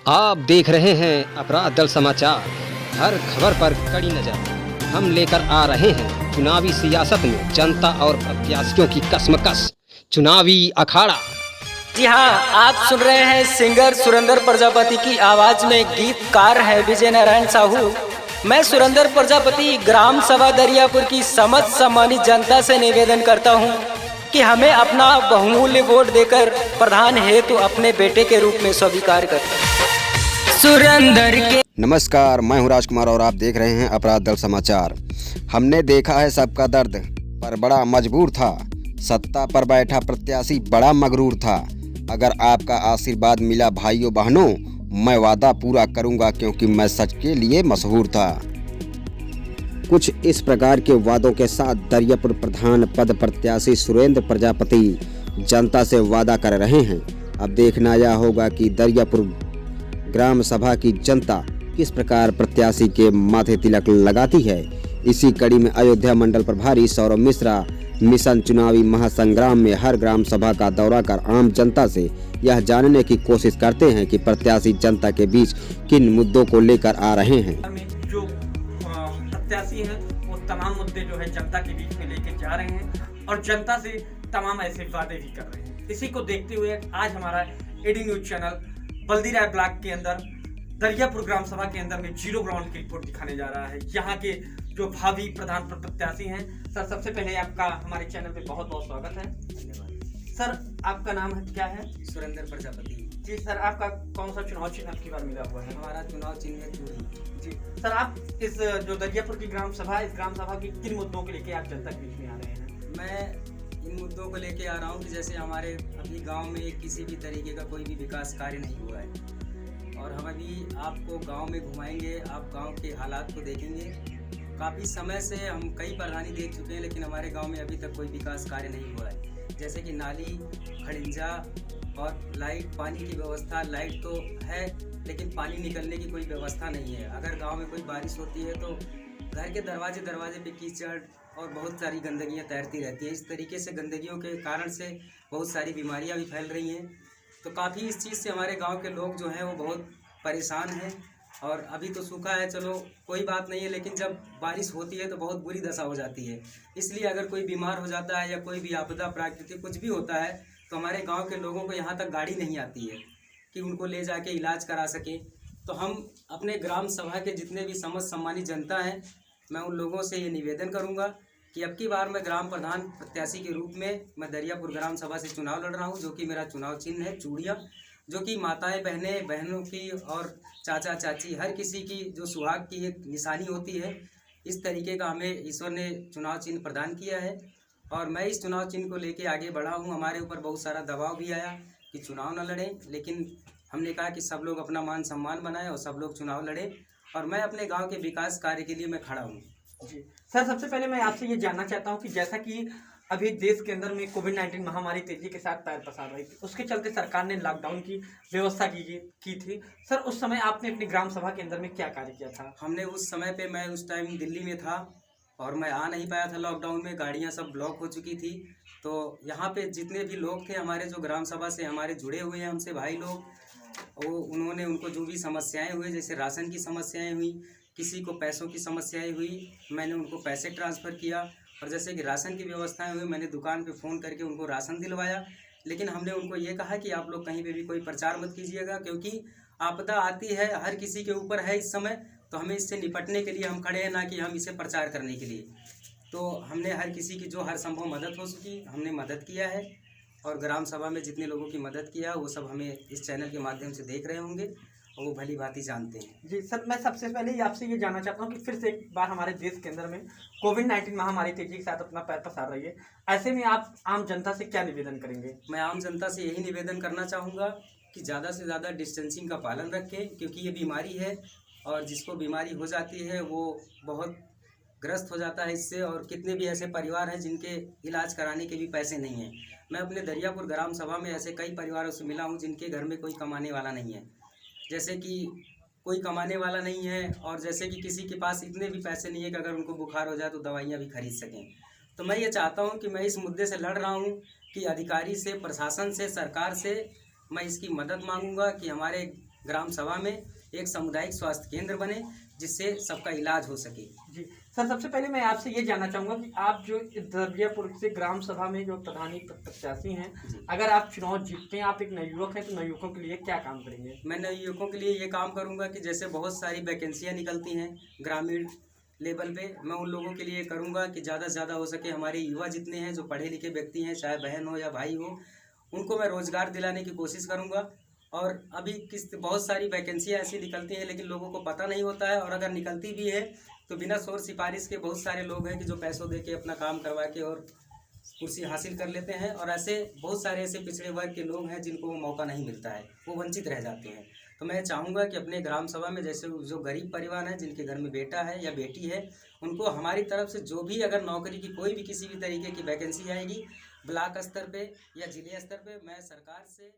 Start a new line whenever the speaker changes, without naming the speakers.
आप देख रहे हैं अपराध दल समाचार। हर खबर पर कड़ी नजर हम लेकर आ रहे हैं चुनावी सियासत में जनता और प्रत्याशियों की कश्मकश, चुनावी अखाड़ा।
जी हाँ, आप सुन रहे हैं सिंगर सुरेंद्र प्रजापति की आवाज में गीतकार है विजय नारायण साहू। मैं सुरेंद्र प्रजापति ग्राम सभा दरियापुर की समस्त सम्मानित जनता से निवेदन करता हूं कि हमें अपना बहुमूल्य वोट देकर प्रधान हेतु अपने बेटे के रूप में स्वीकार करें। सुरेंद्र के
नमस्कार, मैं हूं राजकुमार और आप देख रहे हैं अपराध दल समाचार। हमने देखा है सबका दर्द, पर बड़ा मजबूर था। सत्ता पर बैठा प्रत्याशी बड़ा मगरूर था। अगर आपका आशीर्वाद मिला भाइयों बहनों, मैं वादा पूरा करूंगा क्योंकि मैं सच के लिए मशहूर था। कुछ इस प्रकार के वादों के साथ दरियापुर प्रधान पद प्रत्याशी सुरेंद्र प्रजापति जनता से वादा कर रहे हैं। अब देखना यह होगा कि दरियापुर ग्राम सभा की जनता किस प्रकार प्रत्याशी के माथे तिलक लगाती है। इसी कड़ी में अयोध्या मंडल प्रभारी सौरभ मिश्रा मिशन चुनावी महासंग्राम में हर ग्राम सभा का दौरा कर आम जनता से यह जानने की कोशिश करते हैं कि प्रत्याशी जनता के बीच किन मुद्दों को लेकर आ रहे हैं।
जो प्रत्याशी हैं वो तमाम मुद्दे जो है जनता के बीच में लेके जा रहे हैं और जनता से तमाम ऐसे वादे भी कर रहे हैं। इसी को देखते हुए आज हमारा एडी न्यूज चैनल बल्दी राय ब्लॉक के अंदर दरियापुर ग्राम सभा के अंदर में जीरो ग्राउंड की रिपोर्ट दिखाने जा रहा है। यहाँ के जो भावी प्रधान प्रत्याशी हैं, सर सबसे पहले आपका हमारे चैनल पे बहुत बहुत स्वागत है। धन्यवाद सर। आपका नाम क्या है?
सुरेंद्र प्रजापति।
जी सर, आपका कौन सा चुनाव चिन्ह आपकी बार मिला हुआ है?
हमारा चुनाव चिन्ह है चूड़ी।
जी सर, आप इस जो दरियापुर की ग्राम सभा, इस ग्राम सभा की किन मुद्दों को लेके आप जनता के बीच में आ रहे हैं?
मैं इन मुद्दों को लेके आ रहा हूँ कि जैसे हमारे अभी गांव में किसी भी तरीके का कोई भी विकास कार्य नहीं हुआ है और हम अभी आपको गांव में घुमाएंगे, आप गांव के हालात को देखेंगे। काफ़ी समय से हम कई प्रधानी देख चुके हैं लेकिन हमारे गांव में अभी तक कोई विकास कार्य नहीं हुआ है। जैसे कि नाली, खड़िंजा और लाइट, पानी की व्यवस्था। लाइट तो है लेकिन पानी निकलने की कोई व्यवस्था नहीं है। अगर गांव में कोई बारिश होती है तो घर के दरवाजे पे कीचड़ और बहुत सारी गंदगियां तैरती रहती है। इस तरीके से गंदगियों के कारण से बहुत सारी बीमारियां भी फैल रही हैं। तो काफ़ी इस चीज़ से हमारे गांव के लोग जो हैं वो बहुत परेशान हैं। और अभी तो सूखा है, चलो कोई बात नहीं है, लेकिन जब बारिश होती है तो बहुत बुरी दशा हो जाती है। इसलिए अगर कोई बीमार हो जाता है या कोई भी आपदा प्राकृतिक कुछ भी होता है तो हमारे गांव के लोगों को यहाँ तक गाड़ी नहीं आती है कि उनको ले जाके इलाज करा सके। तो हम अपने ग्राम सभा के जितने भी समस्त सम्मानित जनता हैं, मैं उन लोगों से ये निवेदन करूँगा कि अब की बार मैं ग्राम प्रधान प्रत्याशी के रूप में मैं दरियापुर ग्राम सभा से चुनाव लड़ रहा हूँ, जो कि मेरा चुनाव चिन्ह है चूड़ियाँ, जो कि माताएं बहनों की और चाचा चाची हर किसी की जो सुहाग की एक निशानी होती है। इस तरीके का हमें ईश्वर ने चुनाव चिन्ह प्रदान किया है और मैं इस चुनाव चिन्ह को लेके आगे बढ़ा हूँ। हमारे ऊपर बहुत सारा दबाव भी आया कि चुनाव न लड़ें, लेकिन हमने कहा कि सब लोग अपना मान सम्मान बनाएं और सब लोग चुनाव लड़ें और मैं अपने गाँव के विकास कार्य के लिए मैं खड़ा हूँ।
जी सर, सबसे पहले मैं आपसे ये जानना चाहता हूँ कि जैसा कि अभी देश के अंदर में कोविड-19 महामारी तेजी के साथ पैर पसार रही थी, उसके चलते सरकार ने लॉकडाउन की व्यवस्था की थी। सर, उस समय आपने अपनी ग्राम सभा के अंदर में क्या कार्य किया था?
हमने उस समय पे, मैं उस टाइम दिल्ली में था और मैं आ नहीं पाया था लॉकडाउन में, गाड़ियाँ सब ब्लॉक हो चुकी थी। तो यहाँ पे जितने भी लोग थे हमारे जो ग्राम सभा से हमारे जुड़े हुए हैं हमसे भाई लोग, वो उन्होंने उनको जो भी समस्याएँ हुई, जैसे राशन की समस्याएँ हुई, किसी को पैसों की समस्याएं हुई, मैंने उनको पैसे ट्रांसफ़र किया। और जैसे कि राशन की व्यवस्थाएं हुई, मैंने दुकान पे फ़ोन करके उनको राशन दिलवाया। लेकिन हमने उनको ये कहा कि आप लोग कहीं पे भी कोई प्रचार मत कीजिएगा, क्योंकि आपदा आती है, हर किसी के ऊपर है इस समय, तो हमें इससे निपटने के लिए हम खड़े हैं, ना कि हम इसे प्रचार करने के लिए। तो हमने हर किसी की जो हर संभव मदद हो सकी हमने मदद किया है और ग्राम सभा में जितने लोगों की मदद किया वो सब हमें इस चैनल के माध्यम से देख रहे होंगे और वो भली भांति जानते हैं।
जी सर, मैं सबसे पहले ही आपसे ये जानना चाहता हूँ कि फिर से एक बार हमारे देश के अंदर में कोविड-19 महामारी तेजी के साथ अपना पैर पसार रही है, ऐसे में आप आम जनता से क्या निवेदन करेंगे?
मैं आम जनता से यही निवेदन करना चाहूँगा कि ज़्यादा से ज़्यादा डिस्टेंसिंग का पालन रखें, क्योंकि ये बीमारी है और जिसको बीमारी हो जाती है वो बहुत ग्रस्त हो जाता है इससे। और कितने भी ऐसे परिवार हैं जिनके इलाज कराने के भी पैसे नहीं हैं। मैं अपने दरियापुर ग्राम सभा में ऐसे कई परिवारों से मिला हूँ जिनके घर में कोई कमाने वाला नहीं है, जैसे कि कोई कमाने वाला नहीं है और जैसे कि किसी के पास इतने भी पैसे नहीं है कि अगर उनको बुखार हो जाए तो दवाइयाँ भी खरीद सकें। तो मैं ये चाहता हूँ कि मैं इस मुद्दे से लड़ रहा हूँ कि अधिकारी से, प्रशासन से, सरकार से मैं इसकी मदद मांगूंगा कि हमारे ग्राम सभा में एक सामुदायिक स्वास्थ्य केंद्र बने जिससे सबका इलाज हो सके।
जी सर, सबसे पहले मैं आपसे ये जानना चाहूँगा कि आप जो दरियापुर से ग्राम सभा में जो प्रधानी प्रत्याशी हैं, अगर आप चुनाव जीतते हैं, आप एक नवयुवक हैं, तो नवयुवकों के लिए क्या काम करेंगे?
मैं नवयुवकों के लिए ये काम करूँगा कि जैसे बहुत सारी वैकेंसियाँ निकलती हैं ग्रामीण लेवल पे, मैं उन लोगों के लिए करूँगा कि ज़्यादा से ज़्यादा हो सके हमारे युवा जितने हैं जो पढ़े लिखे व्यक्ति हैं, चाहे बहन हो या भाई हो, उनको मैं रोज़गार दिलाने की कोशिश करूँगा। और अभी बहुत सारी वैकेंसियाँ ऐसी निकलती हैं लेकिन लोगों को पता नहीं होता है, और अगर निकलती भी है तो बिना शोर सिफारिश के बहुत सारे लोग हैं कि जो पैसों दे के अपना काम करवा के और कुर्सी हासिल कर लेते हैं, और ऐसे बहुत सारे ऐसे पिछड़े वर्ग के लोग हैं जिनको वो मौका नहीं मिलता है, वो वंचित रह जाते हैं। तो मैं चाहूँगा कि अपने ग्राम सभा में जैसे जो गरीब परिवार हैं जिनके घर में बेटा है या बेटी है, उनको हमारी तरफ से जो भी अगर नौकरी की कोई भी किसी भी तरीके की वैकेंसी आएगी ब्लॉक स्तर पे या जिले स्तर पे, मैं सरकार से